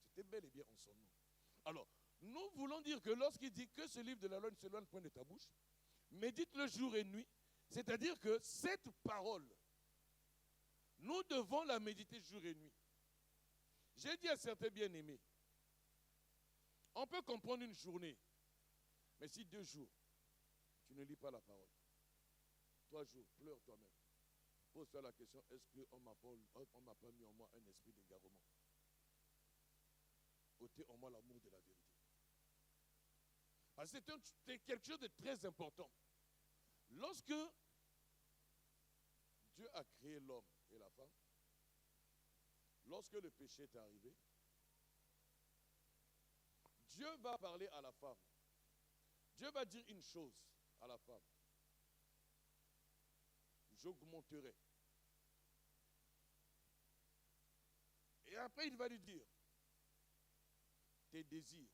C'était bel et bien en son nom. Alors, nous voulons dire que lorsqu'il dit que ce livre de la loi ne s'éloigne point de ta bouche, médite-le jour et nuit, c'est-à-dire que cette parole, nous devons la méditer jour et nuit. J'ai dit à certains bien-aimés, on peut comprendre une journée, mais si 2 jours, tu ne lis pas la parole, 3 jours, pleure toi-même. Pose-toi la question, est-ce qu'on ne m'a pas mis en moi un esprit d'égarement? Ôtez en moi l'amour de la vérité. Parce que c'est quelque chose de très important. Lorsque Dieu a créé l'homme et la femme, lorsque le péché est arrivé, Dieu va parler à la femme. Dieu va dire une chose à la femme. J'augmenterai. Et après, il va lui dire, tes désirs,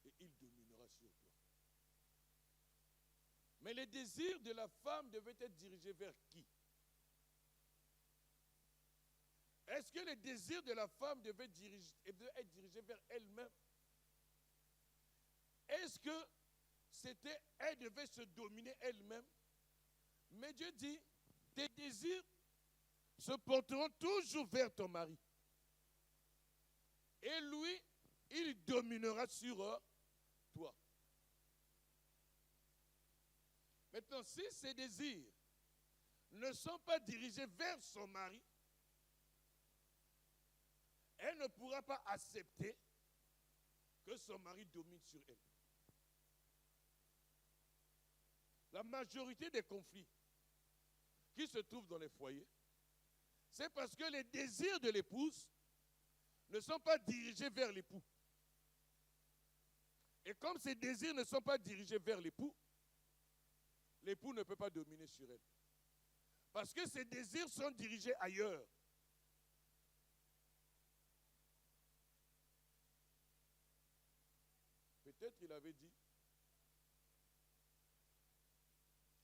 et il dominera sur toi. Mais les désirs de la femme devaient être dirigés vers qui? Est-ce que les désirs de la femme devaient être dirigés vers elle-même? Est-ce que elle devait se dominer elle-même? Mais Dieu dit, tes désirs se porteront toujours vers ton mari. Et lui, il dominera sur toi. Maintenant, si ses désirs ne sont pas dirigés vers son mari, elle ne pourra pas accepter que son mari domine sur elle. La majorité des conflits qui se trouvent dans les foyers, c'est parce que les désirs de l'épouse ne sont pas dirigés vers l'époux. Et comme ces désirs ne sont pas dirigés vers l'époux, l'époux ne peut pas dominer sur elle. Parce que ses désirs sont dirigés ailleurs. Peut-être il avait dit,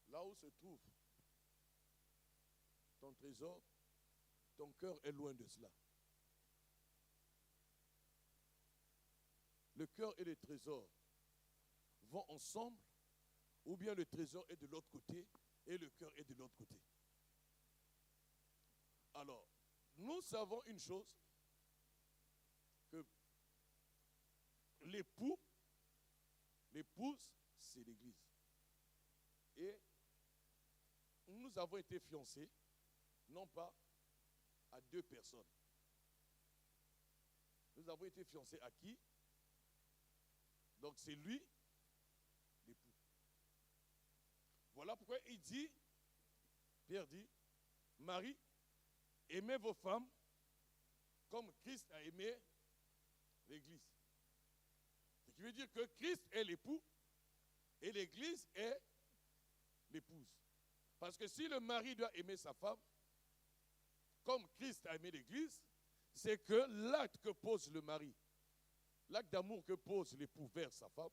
là où se trouve ton trésor, ton cœur est loin de cela. Le cœur et le trésor vont ensemble, ou bien le trésor est de l'autre côté et le cœur est de l'autre côté. Alors, nous savons une chose, que l'épouse, c'est l'Église. Et nous avons été fiancés, non pas à 2 personnes. Nous avons été fiancés à qui? Donc c'est lui, l'époux. Voilà pourquoi il dit, Pierre dit, Marie, aimez vos femmes comme Christ a aimé l'Église. Ce qui veut dire que Christ est l'époux et l'Église est l'épouse. Parce que si le mari doit aimer sa femme, comme Christ a aimé l'Église, c'est que l'acte que pose le mari, l'acte d'amour que pose l'époux vers sa femme,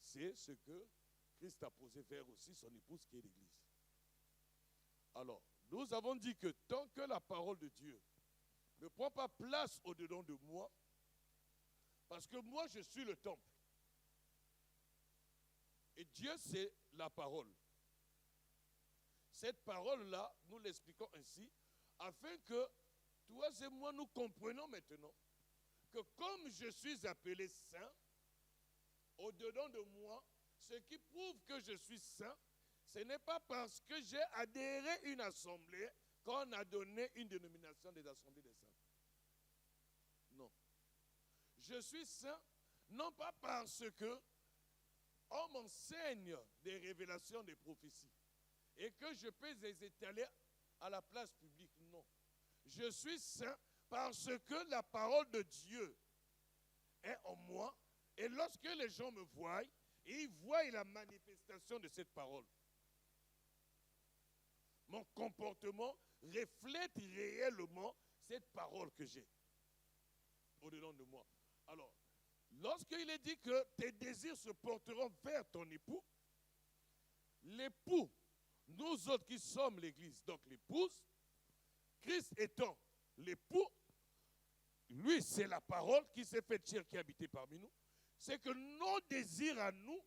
c'est ce que Christ a posé vers aussi son épouse qui est l'Église. Alors, Nous avons dit que tant que la parole de Dieu ne prend pas place au-dedans de moi, parce que moi je suis le temple, et Dieu c'est la parole. Cette parole-là, nous l'expliquons ainsi, afin que toi et moi nous comprenions maintenant que comme je suis appelé saint, au-dedans de moi, ce qui prouve que je suis saint, ce n'est pas parce que j'ai adhéré à une assemblée qu'on a donné une dénomination des assemblées des saints. Non. Je suis saint, non pas parce que on m'enseigne des révélations, des prophéties, et que je peux les étaler à la place publique. Non. Je suis saint parce que la parole de Dieu est en moi, et lorsque les gens me voient, ils voient la manifestation de cette parole. Mon comportement reflète réellement cette parole que j'ai au-dedans de moi. Alors, lorsqu'il est dit que tes désirs se porteront vers ton époux, l'époux, nous autres qui sommes l'Église, donc l'épouse, Christ étant l'époux, lui c'est la parole qui s'est fait chair, qui habitait parmi nous, c'est que nos désirs à nous,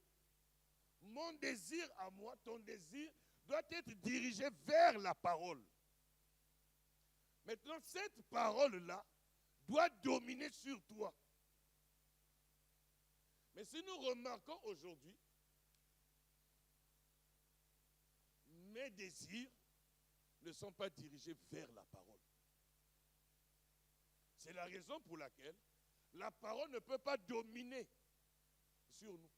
mon désir à moi, ton désir, doit être dirigé vers la parole. Maintenant, cette parole-là doit dominer sur toi. Mais si nous remarquons aujourd'hui, mes désirs ne sont pas dirigés vers la parole. C'est la raison pour laquelle la parole ne peut pas dominer sur nous.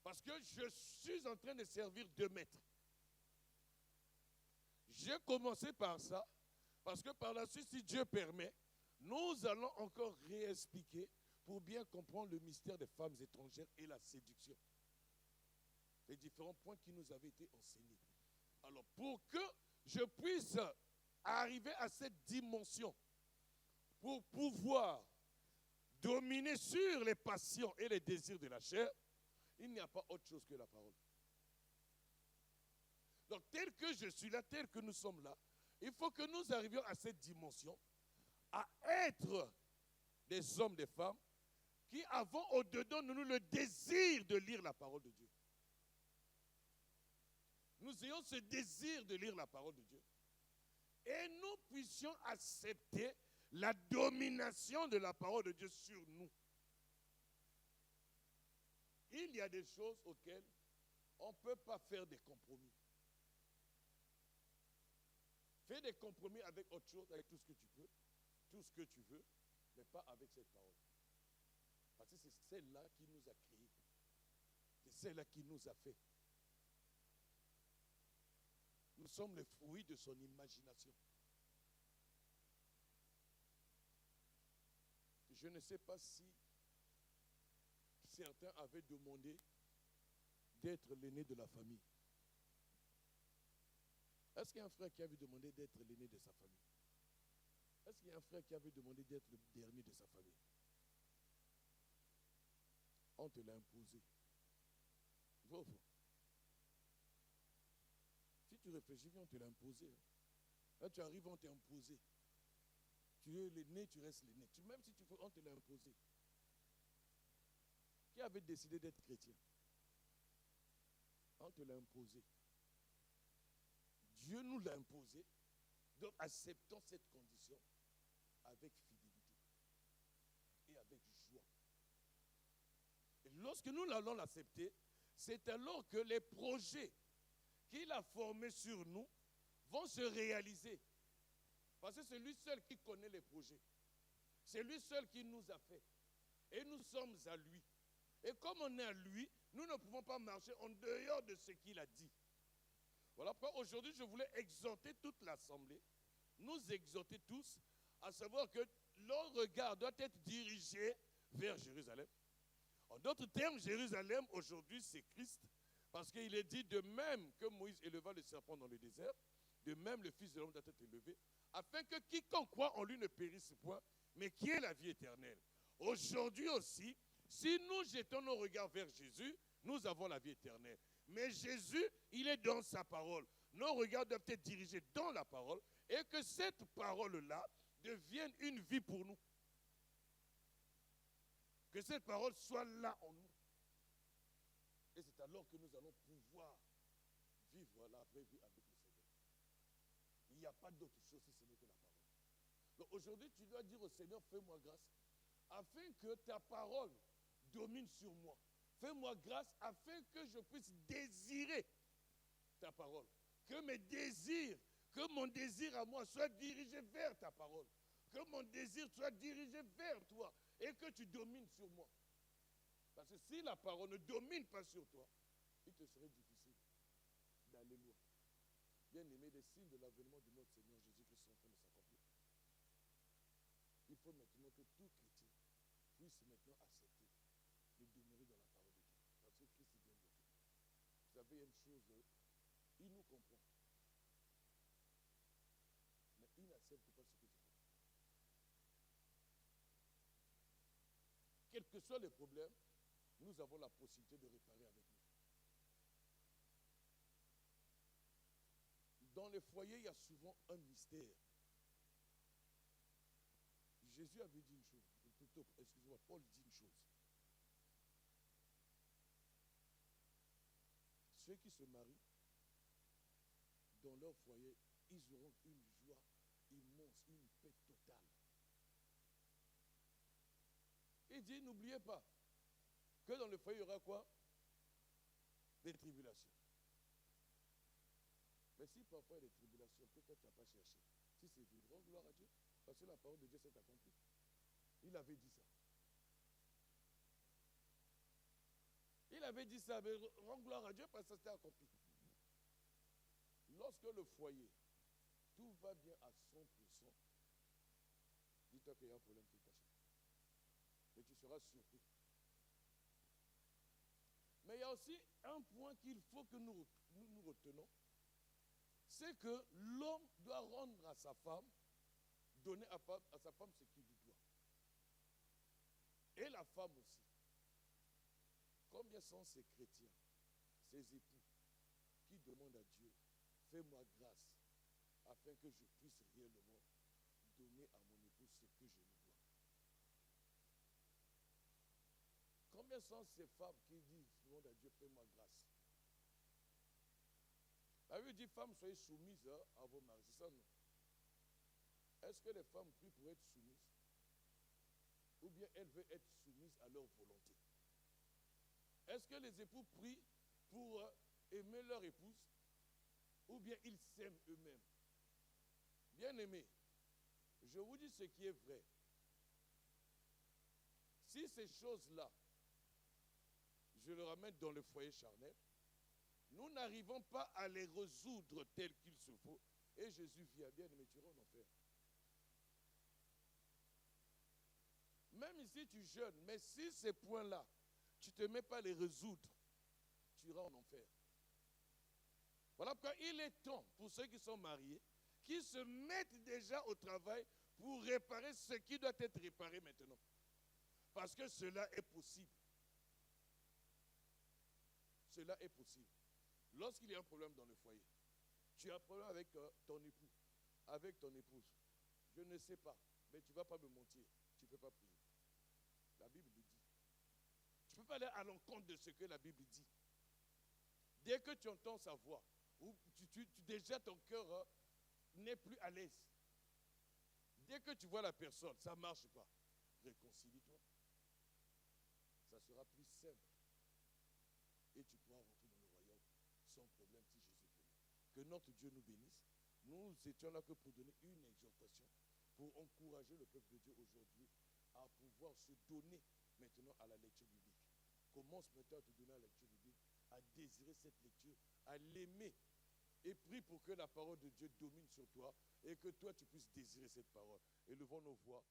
Parce que je suis en train de servir deux maîtres. J'ai commencé par ça, parce que par la suite, si Dieu permet, nous allons encore réexpliquer pour bien comprendre le mystère des femmes étrangères et la séduction. Les différents points qui nous avaient été enseignés. Alors, pour que je puisse arriver à cette dimension, pour pouvoir dominer sur les passions et les désirs de la chair, il n'y a pas autre chose que la parole. Donc, tel que je suis là, tel que nous sommes là, il faut que nous arrivions à cette dimension, à être des hommes, des femmes, qui avons au-dedans de nous le désir de lire la parole de Dieu. Nous ayons ce désir de lire la parole de Dieu. Et nous puissions accepter la domination de la parole de Dieu sur nous. Il y a des choses auxquelles on ne peut pas faire des compromis. Fais des compromis avec autre chose, avec tout ce que tu peux, tout ce que tu veux, mais pas avec cette parole. Parce que c'est celle-là qui nous a créés. C'est celle-là qui nous a fait. Nous sommes le fruit de son imagination. Je ne sais pas si certains avaient demandé d'être l'aîné de la famille. Est-ce qu'il y a un frère qui avait demandé d'être l'aîné de sa famille? Est-ce qu'il y a un frère qui avait demandé d'être le dernier de sa famille? On te l'a imposé. Vrai ou faux? Si tu réfléchis bien, on te l'a imposé. Là, tu arrives, on t'a imposé. Tu es l'aîné, tu restes l'aîné. Même si tu fais, on te l'a imposé. Qui avait décidé d'être chrétien? On te l'a imposé. Dieu nous l'a imposé. Donc acceptons cette condition avec fidélité et avec joie. Et lorsque nous allons l'accepter, c'est alors que les projets qu'il a formés sur nous vont se réaliser. Parce que c'est lui seul qui connaît les projets. C'est lui seul qui nous a fait. Et nous sommes à lui. Et comme on est à lui, nous ne pouvons pas marcher en dehors de ce qu'il a dit. Voilà pourquoi aujourd'hui je voulais exhorter toute l'assemblée, nous exhorter tous, à savoir que leur regard doit être dirigé vers Jérusalem. En d'autres termes, Jérusalem aujourd'hui c'est Christ, parce qu'il est dit de même que Moïse éleva le serpent dans le désert, de même le Fils de l'homme doit être élevé, afin que quiconque croit en lui ne périsse point, mais qui ait la vie éternelle. Aujourd'hui aussi, si nous jetons nos regards vers Jésus, nous avons la vie éternelle. Mais Jésus, il est dans sa parole. nos regards doivent être dirigés dans la parole et que cette parole-là devienne une vie pour nous. Que cette parole soit là en nous. Et c'est alors que nous allons pouvoir vivre la vraie vie avec le Seigneur. Il n'y a pas d'autre chose si ce n'est que la parole. Donc aujourd'hui, tu dois dire au Seigneur, fais-moi grâce, afin que ta parole domine sur moi. Fais-moi grâce afin que je puisse désirer ta parole. Que mes désirs, que mon désir à moi soit dirigé vers ta parole. Que mon désir soit dirigé vers toi et que tu domines sur moi. Parce que si la parole ne domine pas sur toi, il te serait difficile d'aller loin. Bien aimé, les signes de l'avènement de notre Seigneur Jésus-Christ sont en train de s'accomplir. Il faut maintenant que tout chrétien puisse maintenant accepter de demeurer dans la parole de Dieu. Parce que Christ vient bientôt. Vous savez, il y a une chose, il nous comprend. Mais il n'accepte pas ce que tu fais. Quels que soient les problèmes, nous avons la possibilité de réparer avec lui. Dans les foyers, il y a souvent un mystère. Jésus avait dit une chose, plutôt, excusez-moi, Paul dit une chose. Ceux qui se marient, dans leur foyer, ils auront une joie immense, une paix totale. Il dit, n'oubliez pas que dans le foyer, il y aura quoi? Des tribulations. Mais si parfois il y a des tribulations que toi tu n'as pas cherché, si c'est vivre, rends gloire à Dieu, parce que la parole de Dieu s'est accomplie. Il avait dit ça. Il avait dit ça, mais rends gloire à Dieu parce que ça s'est accompli. Lorsque le foyer, tout va bien à 100%, dis-toi qu'il y a un problème qui est caché. Et tu seras surpris. Mais il y a aussi un point qu'il faut que nous retenons, c'est que l'homme doit rendre à sa femme, donner à sa femme ce qu'il lui doit. Et la femme aussi. Combien sont ces chrétiens, ces époux, qui demandent à Dieu, fais-moi grâce, afin que je puisse réellement donner à mon épouse ce que je lui dois. Combien sont ces femmes qui demandent à Dieu, fais-moi grâce? La Bible dit, femmes, soyez soumises à vos maris. C'est ça, non? Est-ce que les femmes prient pour être soumises? Ou bien elles veulent être soumises à leur volonté? Est-ce que les époux prient pour aimer leur épouse? Ou bien ils s'aiment eux-mêmes? Bien aimés, je vous dis ce qui est vrai. Si ces choses-là, je le ramène dans le foyer charnel, nous n'arrivons pas à les résoudre tels qu'il se faut. Et Jésus vient, bien aimé, tu iras en enfer. Même ici, tu jeûnes, mais si ces points-là, tu ne te mets pas à les résoudre, tu iras en enfer. Voilà pourquoi il est temps, pour ceux qui sont mariés, qui se mettent déjà au travail pour réparer ce qui doit être réparé maintenant. Parce que cela est possible. Cela est possible. Lorsqu'il y a un problème dans le foyer, tu as un problème avec ton époux, avec ton épouse, je ne sais pas, mais tu ne vas pas me mentir, tu ne peux pas prier. La Bible le dit. Tu ne peux pas aller à l'encontre de ce que la Bible dit. Dès que tu entends sa voix, ou déjà ton cœur n'est plus à l'aise. Dès que tu vois la personne, ça ne marche pas. Réconcilie-toi. Ça sera plus simple. Et tu pourras rentrer dans le royaume sans problème si Jésus venait. Que notre Dieu nous bénisse. Nous étions là que pour donner une exhortation, pour encourager le peuple de Dieu aujourd'hui à pouvoir se donner maintenant à la lecture biblique. Commence maintenant à te donner à la lecture biblique, à désirer cette lecture, à l'aimer. Et prie pour que la parole de Dieu domine sur toi et que toi tu puisses désirer cette parole. Élevons nos voix.